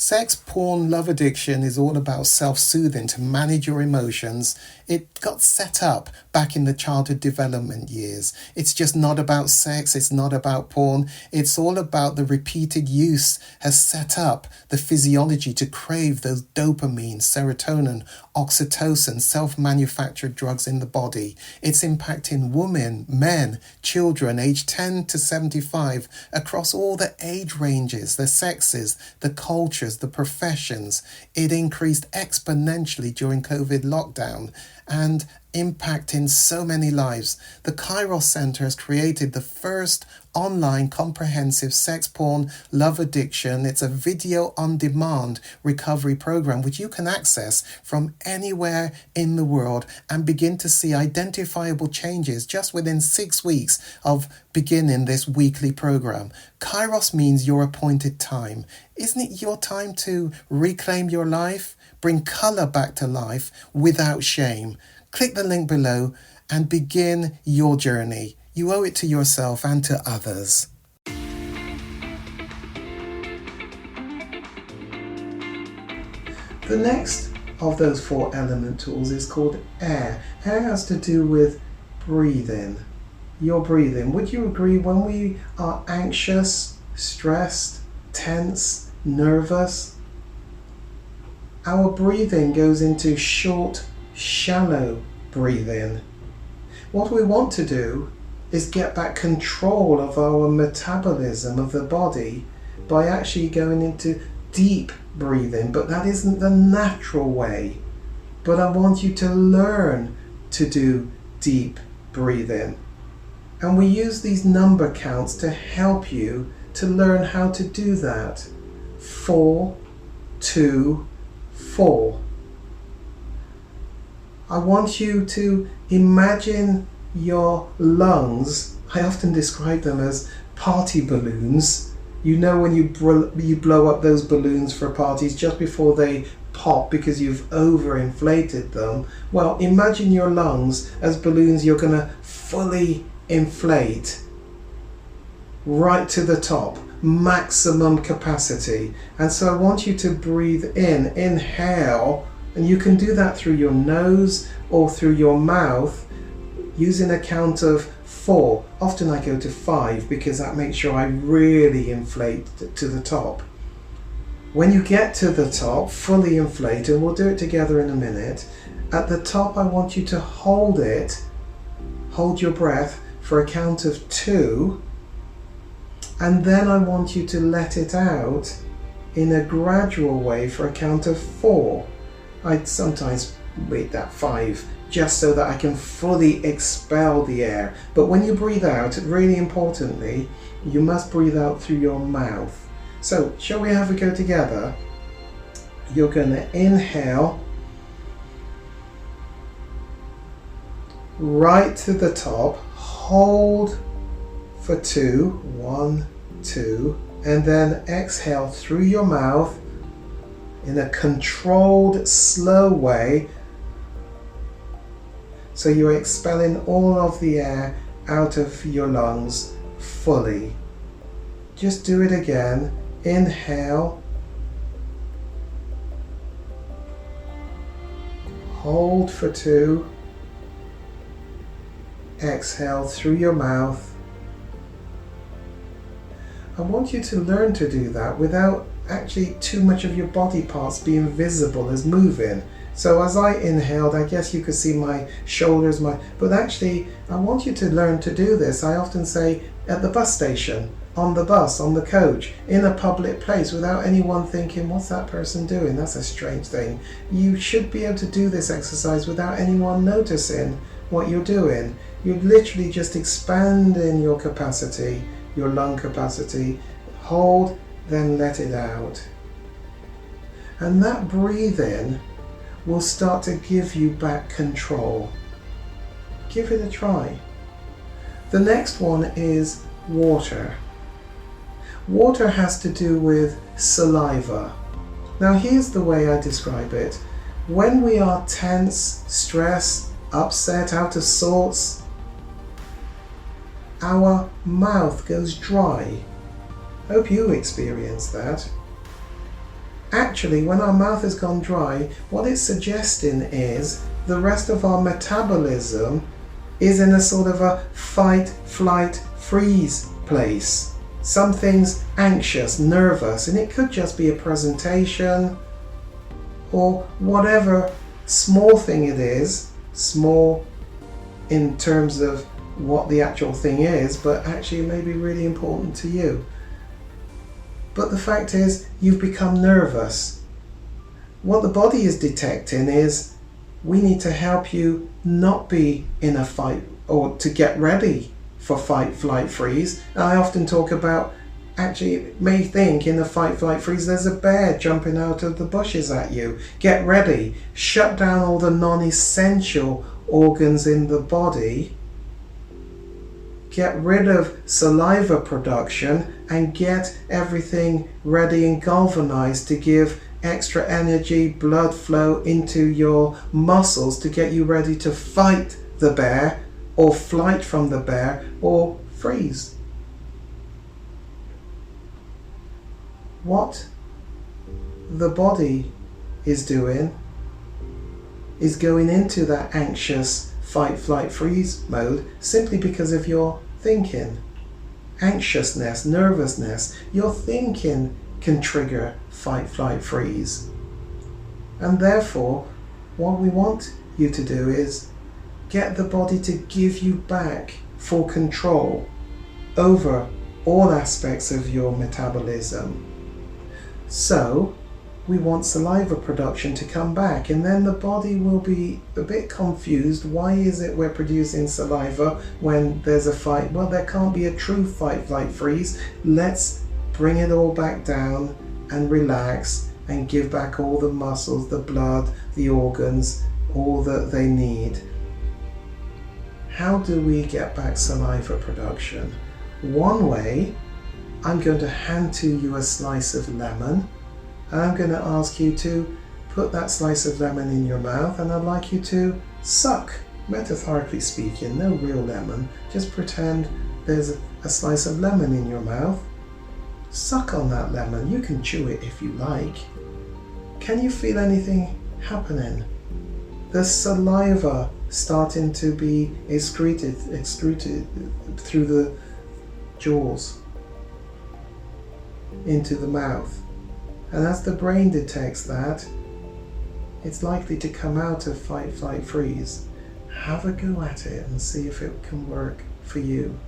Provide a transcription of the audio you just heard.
Sex, porn, love addiction is all about self-soothing to manage your emotions. It got set up back in the childhood development years. It's just not about sex, it's not about porn. It's all about the repeated use has set up the physiology to crave those dopamine, serotonin, oxytocin, self-manufactured drugs in the body. It's impacting women, men, children aged 10 to 75 across all the age ranges, the sexes, the cultures, the professions. It increased exponentially during COVID lockdown and impacting so many lives. The Kairos Centre has created the first online comprehensive sex, porn, love addiction. It's a video on demand recovery program which you can access from anywhere in the world and begin to see identifiable changes just within 6 weeks of beginning this weekly program. Kairos means your appointed time. Isn't it your time to reclaim your life? Bring colour back to life without shame. Click the link below and begin your journey. You owe it to yourself and to others. The next of those 4 element tools is called air. Air has to do with breathing. Your breathing. Would you agree when we are anxious, stressed, tense, nervous, our breathing goes into short, shallow breathing? What we want to do is get back control of our metabolism of the body by actually going into deep breathing, but that isn't the natural way. But I want you to learn to do deep breathing. And we use these number counts to help you to learn how to do that. 4, 2, 4. I want you to imagine your lungs. I often describe them as party balloons. You know when you blow up those balloons for parties just before they pop because you've overinflated them. Well, imagine your lungs as balloons you're going to fully inflate right to the top, maximum capacity. And so I want you to breathe in, inhale, and you can do that through your nose or through your mouth using a count of 4. Often I go to 5 because that makes sure I really inflate to the top. When you get to the top, fully inflate, and we'll do it together in a minute, at the top I want you to hold it, hold your breath for a count of 2, and then I want you to let it out in a gradual way for a count of 4. I sometimes make that 5 just so that I can fully expel the air. But when you breathe out, really importantly, you must breathe out through your mouth. So, shall we have a go together? You're going to inhale right to the top, hold for 2, 1, 2, and then exhale through your mouth in a controlled, slow way. So you're expelling all of the air out of your lungs fully. Just do it again. Inhale. Hold for 2. Exhale through your mouth. I want you to learn to do that without actually too much of your body parts being visible as moving. So as I inhaled, I guess you could see my shoulders, but actually I want you to learn to do this. I often say at the bus station, on the bus, on the coach, in a public place without anyone thinking, what's that person doing? That's a strange thing. You should be able to do this exercise without anyone noticing what you're doing. You're literally just expanding your capacity, your lung capacity. Hold, then let it out. And that breathing will start to give you back control. Give it a try. The next one is water. Water has to do with saliva. Now here's the way I describe it. When we are tense, stressed, upset, out of sorts, our mouth goes dry. Hope you experience that. Actually, when our mouth has gone dry, what it's suggesting is the rest of our metabolism is in a sort of a fight, flight, freeze place. Something's anxious, nervous, and it could just be a presentation or whatever small thing it is, small in terms of what the actual thing is, but actually it may be really important to you. But the fact is, you've become nervous. What the body is detecting is, we need to help you not be in a fight or to get ready for fight, flight, freeze. And I often talk about, actually it may think in a fight, flight, freeze there's a bear jumping out of the bushes at you. Get ready. Shut down all the non-essential organs in the body. Get rid of saliva production and get everything ready and galvanized to give extra energy, blood flow into your muscles to get you ready to fight the bear or flight from the bear or freeze. What the body is doing is going into that anxious fight, flight, freeze mode simply because of your thinking. Anxiousness, nervousness, your thinking can trigger fight, flight, freeze. And therefore, what we want you to do is get the body to give you back full control over all aspects of your metabolism. So, we want saliva production to come back, and then the body will be a bit confused. Why is it we're producing saliva when there's a fight? Well, there can't be a true fight, flight, freeze. Let's bring it all back down and relax and give back all the muscles, the blood, the organs, all that they need. How do we get back saliva production? One way, I'm going to hand to you a slice of lemon, and I'm going to ask you to put that slice of lemon in your mouth, and I'd like you to suck, metaphorically speaking, no real lemon, just pretend there's a slice of lemon in your mouth. Suck on that lemon. You can chew it if you like. Can you feel anything happening? The saliva starting to be excreted through the jaws into the mouth. And as the brain detects that, it's likely to come out of fight, flight, freeze. Have a go at it and see if it can work for you.